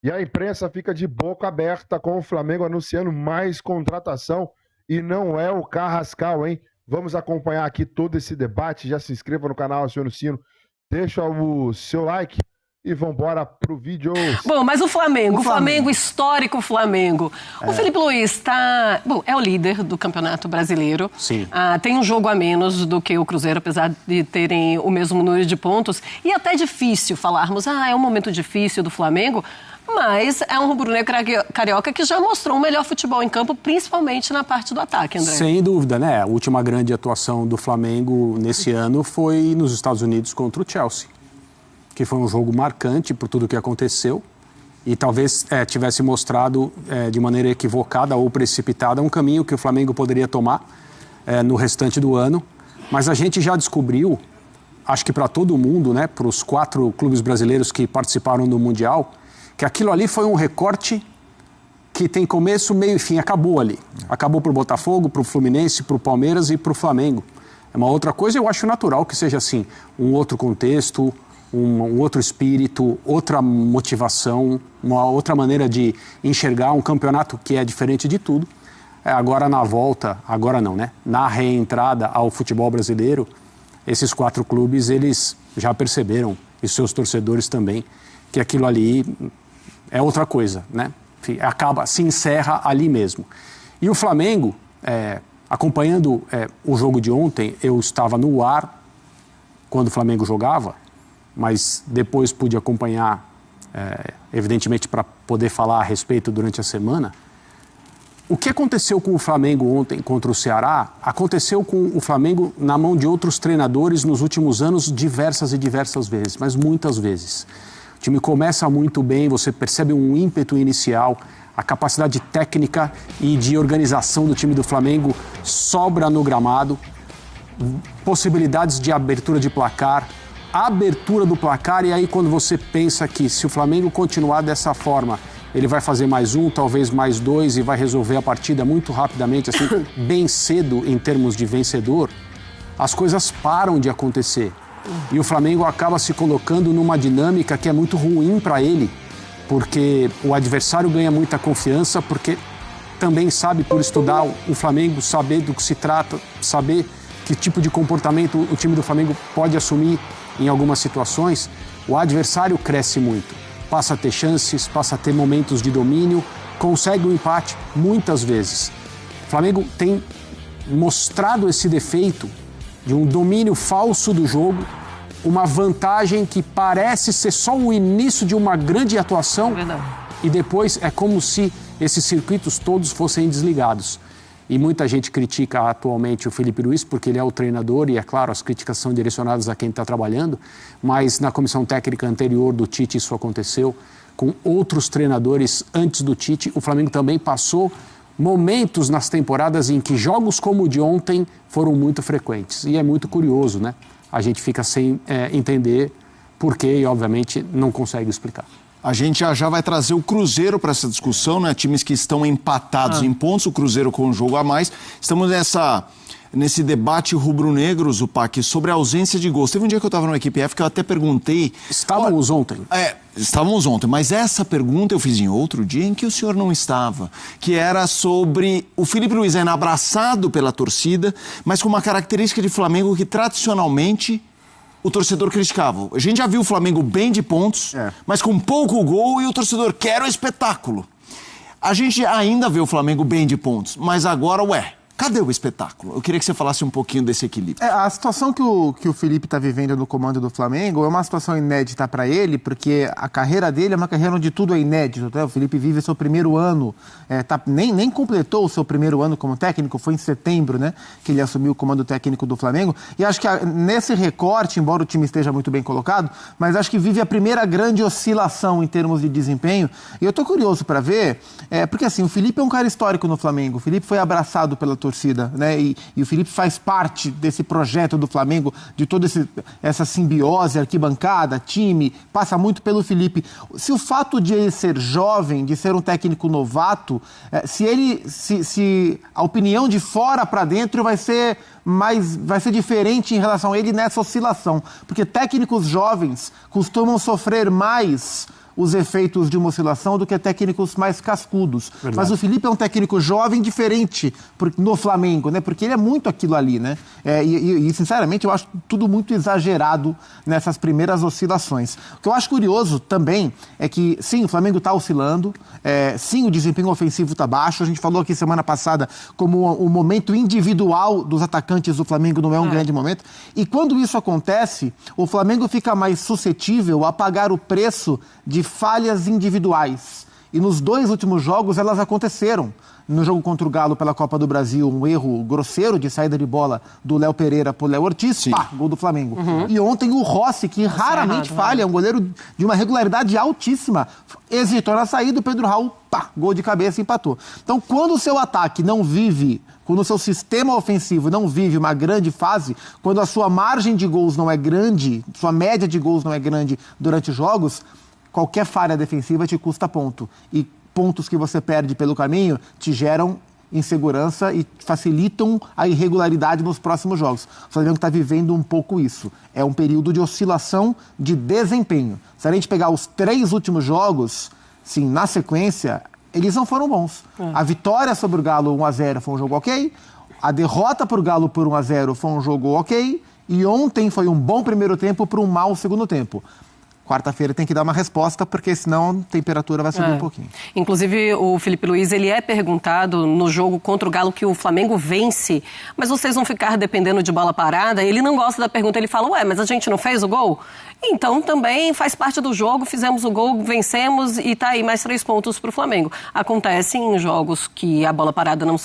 E a imprensa fica de boca aberta com o Flamengo anunciando mais contratação e não é o Carrascal, hein? Vamos acompanhar aqui todo esse debate. Já se inscreva no canal, acione o sino, deixa o seu like e vambora pro vídeo. Bom, mas o Flamengo, histórico Flamengo. O Felipe Luiz está... Bom, é o líder do Campeonato Brasileiro. Sim. Tem um jogo a menos do que o Cruzeiro, apesar de terem o mesmo número de pontos. E até difícil falarmos, é um momento difícil do Flamengo, mas é um rubro-negro carioca que já mostrou um melhor futebol em campo, principalmente na parte do ataque, André. Sem dúvida, né? A última grande atuação do Flamengo nesse ano foi nos Estados Unidos contra o Chelsea, que foi um jogo marcante por tudo que aconteceu e talvez tivesse mostrado de maneira equivocada ou precipitada um caminho que o Flamengo poderia tomar no restante do ano. Mas a gente já descobriu, acho que para todo mundo, né, para os 4 clubes brasileiros que participaram do Mundial, que aquilo ali foi um recorte que tem começo, meio e fim, acabou ali. Acabou para o Botafogo, para o Fluminense, para o Palmeiras e para o Flamengo. É uma outra coisa, eu acho natural que seja assim, um outro contexto, um outro espírito, outra motivação, uma outra maneira de enxergar um campeonato que é diferente de tudo. Agora na volta, agora não, né? Na reentrada ao futebol brasileiro, esses 4 clubes, eles já perceberam, e seus torcedores também, que aquilo ali é outra coisa, né? Se encerra ali mesmo. E o Flamengo, acompanhando o jogo de ontem, eu estava no ar quando o Flamengo jogava, mas depois pude acompanhar, evidentemente, para poder falar a respeito durante a semana. O que aconteceu com o Flamengo ontem contra o Ceará, aconteceu com o Flamengo na mão de outros treinadores nos últimos anos diversas e diversas vezes, mas muitas vezes. O time começa muito bem, você percebe um ímpeto inicial, a capacidade técnica e de organização do time do Flamengo sobra no gramado, possibilidades de abertura de placar, abertura do placar, e aí quando você pensa que se o Flamengo continuar dessa forma, ele vai fazer mais 1, talvez mais 2 e vai resolver a partida muito rapidamente, assim, bem cedo em termos de vencedor, as coisas param de acontecer. E o Flamengo acaba se colocando numa dinâmica que é muito ruim para ele, porque o adversário ganha muita confiança, porque também sabe, por estudar o Flamengo, saber do que se trata, saber que tipo de comportamento o time do Flamengo pode assumir em algumas situações, o adversário cresce muito, passa a ter chances, passa a ter momentos de domínio, consegue um empate muitas vezes. O Flamengo tem mostrado esse defeito de um domínio falso do jogo, uma vantagem que parece ser só o início de uma grande atuação, e depois é como se esses circuitos todos fossem desligados. E muita gente critica atualmente o Felipe Luiz porque ele é o treinador e, é claro, as críticas são direcionadas a quem está trabalhando, mas na comissão técnica anterior do Tite isso aconteceu, com outros treinadores antes do Tite. O Flamengo também passou momentos nas temporadas em que jogos como o de ontem foram muito frequentes. E é muito curioso, né? A gente fica sem entender por quê e, obviamente, não consegue explicar. A gente já vai trazer o Cruzeiro para essa discussão, né? Times que estão empatados em pontos, o Cruzeiro com um jogo a mais. Estamos nesse debate rubro-negro, Zupac, sobre a ausência de gols. Teve um dia que eu estava no Equipe F que eu até perguntei... Estávamos ontem. Estávamos ontem, mas essa pergunta eu fiz em outro dia em que o senhor não estava, que era sobre o Felipe Luiz ainda abraçado pela torcida, mas com uma característica de Flamengo que tradicionalmente o torcedor criticava. A gente já viu o Flamengo bem de pontos, mas com pouco gol, e o torcedor quer o espetáculo. A gente ainda vê o Flamengo bem de pontos, mas agora, cadê o espetáculo? Eu queria que você falasse um pouquinho desse equilíbrio. A situação que o Felipe está vivendo no comando do Flamengo é uma situação inédita para ele, porque a carreira dele é uma carreira onde tudo é inédito. Tá? O Felipe vive seu primeiro ano, nem completou o seu primeiro ano como técnico, foi em setembro, né, que ele assumiu o comando técnico do Flamengo. E acho que nesse recorte, embora o time esteja muito bem colocado, mas acho que vive a primeira grande oscilação em termos de desempenho. E eu estou curioso para ver, porque assim, o Felipe é um cara histórico no Flamengo. O Felipe foi abraçado pela torcida, né? E o Felipe faz parte desse projeto do Flamengo, de toda essa simbiose, arquibancada, time, passa muito pelo Felipe. Se o fato de ele ser jovem, de ser um técnico novato, se a opinião de fora para dentro vai ser diferente em relação a ele nessa oscilação, porque técnicos jovens costumam sofrer mais os efeitos de uma oscilação do que técnicos mais cascudos. Verdade. Mas o Felipe é um técnico jovem diferente no Flamengo, né? Porque ele é muito aquilo ali, né? Sinceramente, eu acho tudo muito exagerado nessas primeiras oscilações. O que eu acho curioso também é que, sim, o Flamengo está oscilando, sim, o desempenho ofensivo está baixo. A gente falou aqui semana passada como o momento individual dos atacantes do Flamengo não é um grande momento. E quando isso acontece, o Flamengo fica mais suscetível a pagar o preço de falhas individuais. E nos 2 últimos jogos elas aconteceram. No jogo contra o Galo pela Copa do Brasil, um erro grosseiro de saída de bola do Léo Pereira pro Léo Ortiz, pá, gol do Flamengo. E ontem o Rossi, que raramente falha, um goleiro de uma regularidade altíssima, hesitou na saída, o Pedro Raul, pá, gol de cabeça e empatou. Então, quando o seu ataque não vive, quando o seu sistema ofensivo não vive uma grande fase, quando a sua margem de gols não é grande, sua média de gols não é grande durante os jogos, qualquer falha defensiva te custa ponto. E pontos que você perde pelo caminho te geram insegurança e facilitam a irregularidade nos próximos jogos. O Flamengo está vivendo um pouco isso. É um período de oscilação de desempenho. Se a gente pegar os 3 últimos jogos, sim, na sequência, eles não foram bons. A vitória sobre o Galo 1-0 foi um jogo ok, a derrota para o Galo por 1-0 foi um jogo ok, e ontem foi um bom primeiro tempo para um mau segundo tempo. Quarta-feira tem que dar uma resposta, porque senão a temperatura vai subir um pouquinho. Inclusive, o Felipe Luiz, ele é perguntado no jogo contra o Galo que o Flamengo vence, mas vocês vão ficar dependendo de bola parada? Ele não gosta da pergunta, ele fala, mas a gente não fez o gol? Então, também faz parte do jogo, fizemos o gol, vencemos e tá aí mais 3 pontos para o Flamengo. Acontece em jogos que a bola parada não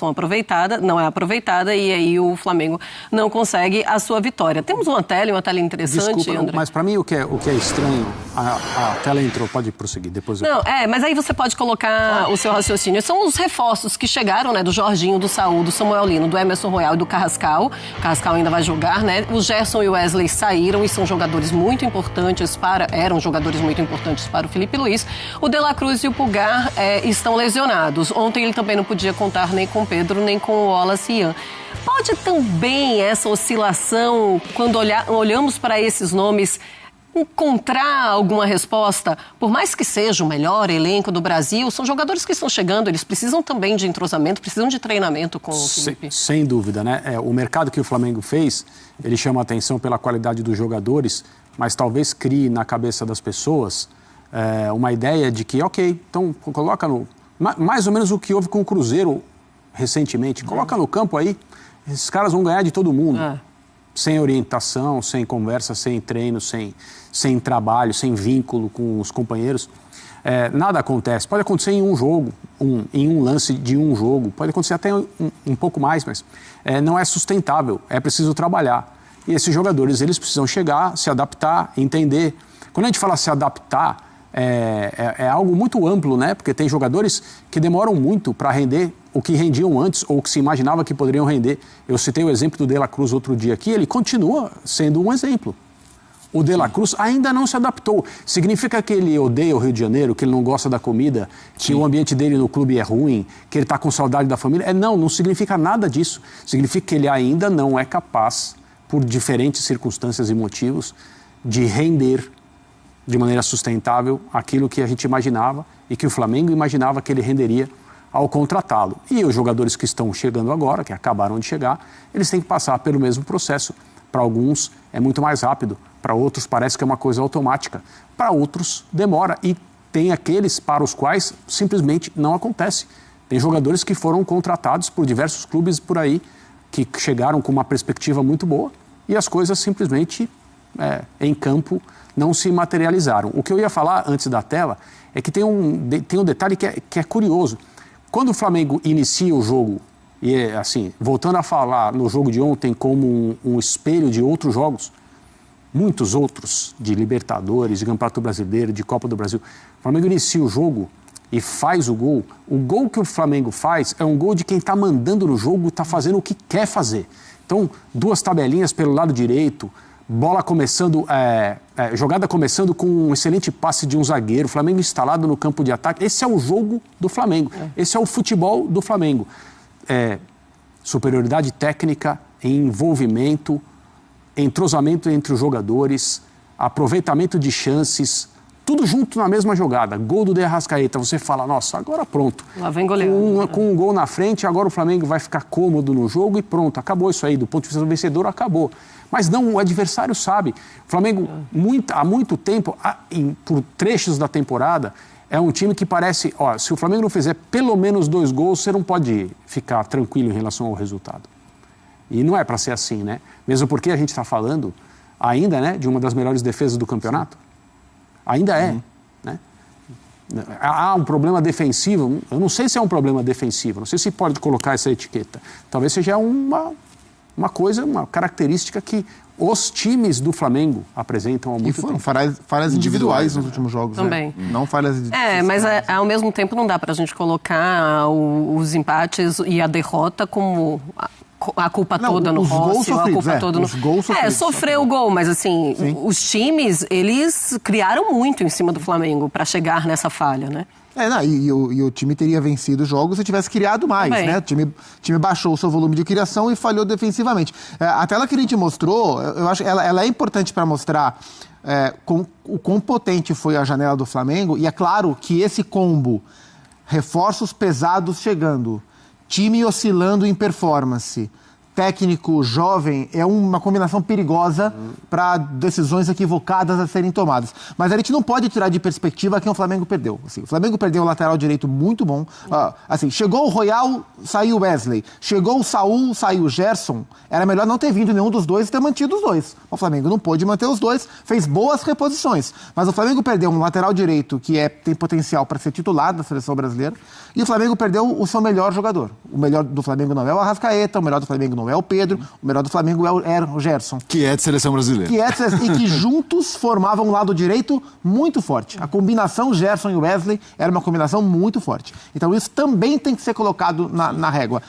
é aproveitada e aí o Flamengo não consegue a sua vitória. Temos uma tela interessante, Desculpa, André. mas para mim o que é estranho, a tela entrou, pode prosseguir, depois eu... Não, mas aí você pode colocar o seu raciocínio. São os reforços que chegaram, né, do Jorginho, do Saúl, do Samuel Lino, do Emerson Royal e do Carrascal. O Carrascal ainda vai jogar, né? O Gerson e o Wesley saíram e são jogadores muito importantes eram jogadores muito importantes para o Felipe Luiz. O De La Cruz e o Pulgar estão lesionados. Ontem ele também não podia contar nem com o Pedro, nem com o Wallace Ian. Pode também essa oscilação, quando olhamos para esses nomes, encontrar alguma resposta? Por mais que seja o melhor elenco do Brasil, são jogadores que estão chegando, eles precisam também de entrosamento, precisam de treinamento com o Felipe. Sem dúvida, né? O mercado que o Flamengo fez, ele chama a atenção pela qualidade dos jogadores, mas talvez crie na cabeça das pessoas uma ideia de que, ok, então coloca no... Mais ou menos o que houve com o Cruzeiro recentemente. Coloca no campo aí, esses caras vão ganhar de todo mundo. Sem orientação, sem conversa, sem treino, sem trabalho, sem vínculo com os companheiros. Nada acontece. Pode acontecer em um jogo, em um lance de um jogo. Pode acontecer até um pouco mais, mas não é sustentável. É preciso trabalhar. E esses jogadores, eles precisam chegar, se adaptar, entender. Quando a gente fala se adaptar, é algo muito amplo, né? Porque tem jogadores que demoram muito para render o que rendiam antes ou o que se imaginava que poderiam render. Eu citei o exemplo do De La Cruz outro dia aqui, ele continua sendo um exemplo. O De La Cruz ainda não se adaptou. Significa que ele odeia o Rio de Janeiro, que ele não gosta da comida, que o ambiente dele no clube é ruim, que ele está com saudade da família? Não significa nada disso. Significa que ele ainda não é capaz, por diferentes circunstâncias e motivos, de render de maneira sustentável aquilo que a gente imaginava e que o Flamengo imaginava que ele renderia ao contratá-lo. E os jogadores que estão chegando agora, que acabaram de chegar, eles têm que passar pelo mesmo processo. Para alguns é muito mais rápido, para outros parece que é uma coisa automática, para outros demora. E tem aqueles para os quais simplesmente não acontece. Tem jogadores que foram contratados por diversos clubes por aí, que chegaram com uma perspectiva muito boa e as coisas simplesmente em campo não se materializaram. O que eu ia falar antes da tela é que tem um detalhe que é curioso. Quando o Flamengo inicia o jogo, e assim, voltando a falar no jogo de ontem como um espelho de outros jogos, muitos outros, de Libertadores, de Campeonato Brasileiro, de Copa do Brasil, o Flamengo inicia o jogo e faz o gol que o Flamengo faz é um gol de quem está mandando no jogo e está fazendo o que quer fazer. Então, 2 tabelinhas pelo lado direito, bola começando, jogada começando com um excelente passe de um zagueiro, Flamengo instalado no campo de ataque. Esse é o jogo do Flamengo, esse é o futebol do Flamengo. Superioridade técnica, envolvimento, entrosamento entre os jogadores, aproveitamento de chances, tudo junto na mesma jogada. Gol do De Arrascaeta, você fala, nossa, agora pronto. Lá vem goleado. Com um gol na frente, agora o Flamengo vai ficar cômodo no jogo e pronto, acabou isso aí. Do ponto de vista do vencedor, acabou. Mas não, o adversário sabe. O Flamengo, há muito tempo, por trechos da temporada, é um time que parece... Ó, se o Flamengo não fizer pelo menos 2 gols, você não pode ficar tranquilo em relação ao resultado. E não é para ser assim, né? Mesmo porque a gente está falando ainda, né, de uma das melhores defesas do campeonato. Ainda é, né? Há um problema defensivo, eu não sei se é um problema defensivo, não sei se pode colocar essa etiqueta. Talvez seja uma coisa, uma característica que os times do Flamengo apresentam há muito tempo. E foram falhas individuais nos últimos jogos, também. Né? Não falhas mas ao mesmo tempo não dá para a gente colocar os empates e a derrota como a culpa toda no Rossi, ou a culpa toda no... Os gols sofridos. Sofreu o gol, mas assim, os times, eles criaram muito em cima do Flamengo para chegar nessa falha, né? E o time teria vencido os jogos se tivesse criado mais, né? O time baixou o seu volume de criação e falhou defensivamente. A tela que a gente mostrou, eu acho ela é importante para mostrar o quão potente foi a janela do Flamengo, e é claro que esse combo, reforços pesados chegando, time oscilando em performance, técnico jovem, é uma combinação perigosa para decisões equivocadas a serem tomadas. Mas a gente não pode tirar de perspectiva quem o Flamengo perdeu. Assim, o Flamengo perdeu um lateral direito muito bom. Chegou o Royal, saiu o Wesley. Chegou o Saul, saiu o Gerson. Era melhor não ter vindo nenhum dos dois e ter mantido os dois. O Flamengo não pôde manter os dois, fez boas reposições. Mas o Flamengo perdeu um lateral direito que tem potencial para ser titular da seleção brasileira, e o Flamengo perdeu o seu melhor jogador. O melhor do Flamengo não é o Arrascaeta, o melhor do Flamengo não é o Pedro, o melhor do Flamengo é o Gerson. Que é de seleção brasileira. E que juntos formavam um lado direito muito forte. A combinação Gerson e Wesley era uma combinação muito forte. Então isso também tem que ser colocado na régua.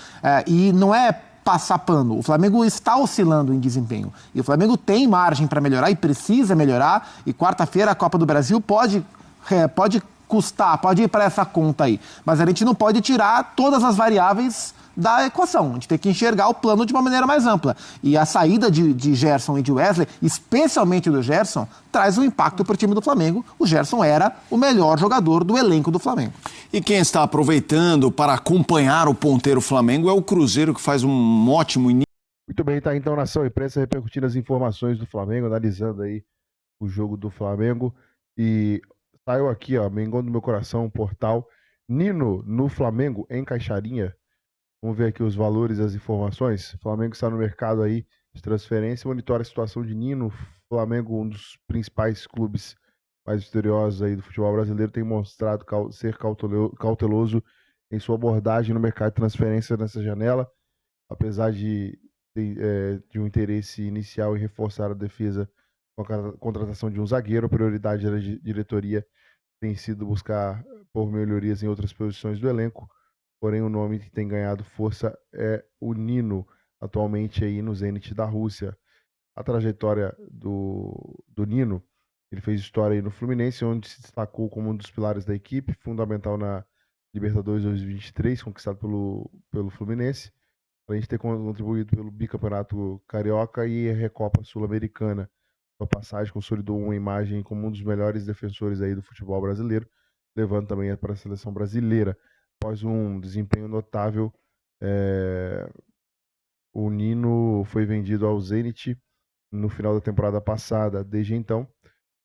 E não é passar pano. O Flamengo está oscilando em desempenho. E o Flamengo tem margem para melhorar e precisa melhorar. E quarta-feira a Copa do Brasil pode custar, pode ir para essa conta aí. Mas a gente não pode tirar todas as variáveis da equação. A gente tem que enxergar o plano de uma maneira mais ampla. E a saída de Gerson e de Wesley, especialmente do Gerson, traz um impacto para o time do Flamengo. O Gerson era o melhor jogador do elenco do Flamengo. E quem está aproveitando para acompanhar o ponteiro Flamengo é o Cruzeiro, que faz um ótimo início. Muito bem, tá então Nação Imprensa repercutindo as informações do Flamengo, analisando aí o jogo do Flamengo. E saiu aqui, ó, Mengão do meu coração, um portal. Nino no Flamengo em Caixarinha. Vamos ver aqui os valores e as informações. O Flamengo está no mercado aí de transferência, monitora a situação de Nino. Flamengo, um dos principais clubes mais vitoriosos aí do futebol brasileiro, tem mostrado ser cauteloso em sua abordagem no mercado de transferência nessa janela, apesar de um interesse inicial em reforçar a defesa com a contratação de um zagueiro. A prioridade da diretoria tem sido buscar por melhorias em outras posições do elenco. Porém, o nome que tem ganhado força é o Nino, atualmente aí no Zenit da Rússia. A trajetória do Nino, ele fez história aí no Fluminense, onde se destacou como um dos pilares da equipe, fundamental na Libertadores 2023, conquistado pelo Fluminense, além de ter contribuído pelo bicampeonato carioca e a Recopa Sul-Americana. Sua passagem consolidou uma imagem como um dos melhores defensores aí do futebol brasileiro, levando também para a seleção brasileira. Após um desempenho notável, o Nino foi vendido ao Zenit no final da temporada passada. Desde então,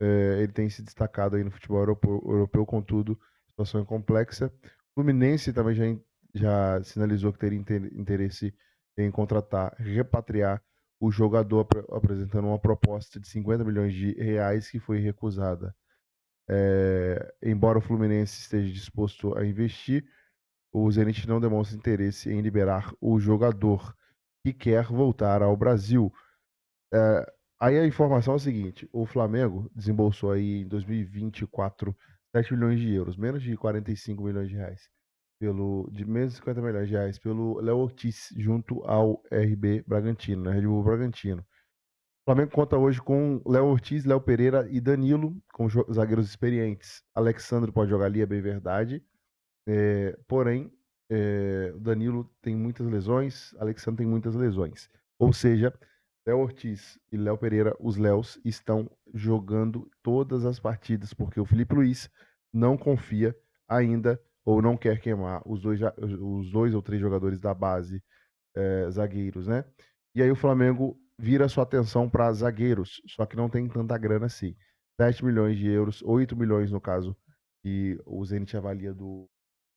ele tem se destacado aí no futebol europeu, contudo, situação é complexa. O Fluminense também já sinalizou que teria interesse em repatriar o jogador, apresentando uma proposta de 50 milhões de reais que foi recusada. Embora o Fluminense esteja disposto a investir, o Zenit não demonstra interesse em liberar o jogador, que quer voltar ao Brasil. Aí a informação é a seguinte: o Flamengo desembolsou aí em 2024 7 milhões de euros, menos de 45 milhões de reais, de menos de 50 milhões de reais, pelo Léo Ortiz, junto ao RB Bragantino, né, Red Bull Bragantino. O Flamengo conta hoje com Léo Ortiz, Léo Pereira e Danilo, como zagueiros experientes. Alexandre pode jogar ali, é bem verdade. Porém, o Danilo tem muitas lesões, Alexandre tem muitas lesões. Ou seja, Léo Ortiz e Léo Pereira, os Léos, estão jogando todas as partidas, porque o Felipe Luiz não confia ainda ou não quer queimar os dois ou três jogadores da base, zagueiros, né? E aí o Flamengo vira sua atenção para zagueiros, só que não tem tanta grana assim. 7 milhões de euros, 8 milhões no caso, que o Zenit avalia do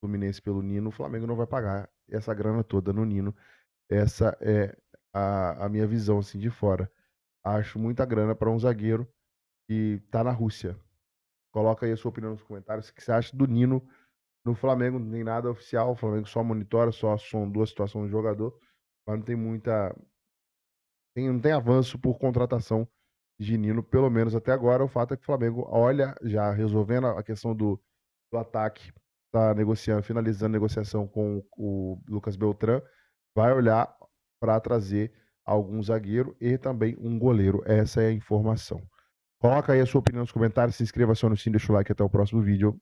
Fluminense pelo Nino, o Flamengo não vai pagar essa grana toda no Nino. Essa é a minha visão assim de fora. Acho muita grana para um zagueiro que tá na Rússia. Coloca aí a sua opinião nos comentários. O que você acha do Nino no Flamengo? Não tem nada oficial. O Flamengo só monitora, só sondou a situação do jogador. Mas não tem muita. Não tem avanço por contratação de Nino, pelo menos até agora. O fato é que o Flamengo olha, já resolvendo a questão do ataque, tá negociando, finalizando a negociação com o Lucas Beltrán, vai olhar para trazer algum zagueiro e também um goleiro. Essa é a informação. Coloca aí a sua opinião nos comentários, se inscreva no sininho, deixa o like, até o próximo vídeo.